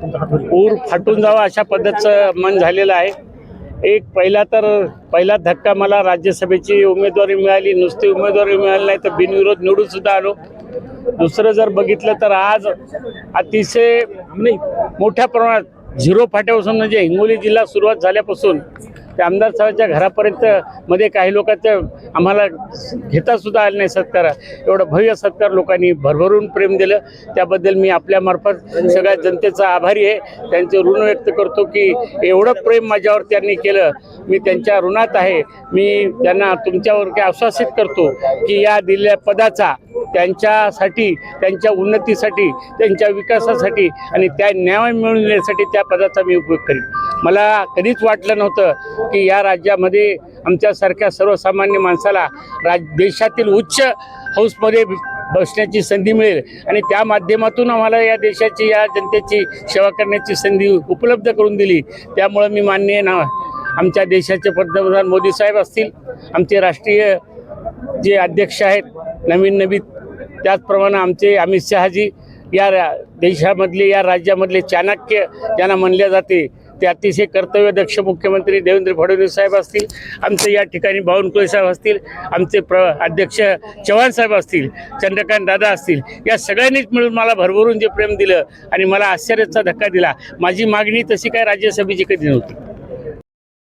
पूर फाटून जावा अशा पद्धतीचं मन झालेलं आहे। एक पहिला धक्का मला राज्यसभेची उमेदवारी मिळाली, नुसती उमेदवारी मिळाली नाही तर बिनविरोध निवडून सुद्धा आलो। दुसरं जर बघितलं तर आज अतिशय मोठ्या प्रमाणात झिरो फाट्यापासून म्हणजे हिंगोली जिल्हा सुरुवात झाल्यापासून ते आमदार साहेबांच्या घरापर्यंत मध्ये काही लोकांचं आम्हाला घेता सुद्धा आलं नाही सत्कार। एवढं भव्य सत्कार लोकांनी भरभरून प्रेम दिलं, त्याबद्दल मी आपल्यामार्फत सगळ्या जनतेचा आभारी आहे। त्यांचे ऋण व्यक्त करतो की एवढं प्रेम माझ्यावर त्यांनी केलं, मी त्यांच्या ऋणात आहे। मी त्यांना तुमच्यावर आश्वासित करतो की या दिलेल्या पदाचा त्यांच्यासाठी, त्यांच्या उन्नतीसाठी, त्यांच्या विकासासाठी आणि त्या न्याय मिळवण्यासाठी त्या पदाचा मी उपयोग करीन। मला कधीच वाटलं नव्हतं की या राज्यामध्ये आमच्यासारख्या सर्वसामान्य माणसाला देशातील उच्च हाऊसमध्ये बसण्याची संधी मिळेल आणि त्या माध्यमातून आम्हाला या देशाची, या जनतेची सेवा करण्याची संधी उपलब्ध करून दिली। त्यामुळे मी माननीय आमच्या देशाचे पंतप्रधान मोदी साहेब असतील, आमचे राष्ट्रीय जे अध्यक्ष आहेत नवीन त्याचप्रमाणे आमचे अमित शहाजी, या देशामधले, या राज्यामधले चाणक्य ज्यांना म्हणले जाते, ते अतिशय कर्तव्यदक्ष मुख्यमंत्री देवेंद्र फडणवीस साहेब असतील, आमचे या ठिकाणी बावनकुळे साहेब असतील, आमचे अध्यक्ष चव्हाण साहेब असतील, चंद्रकांत दादा असतील, या सगळ्यांनीच मिळून मला भरभरून जे प्रेम दिलं आणि मला आश्चर्याचा धक्का दिला। माझी मागणी तशी काय राज्यसभेची कधी नव्हती।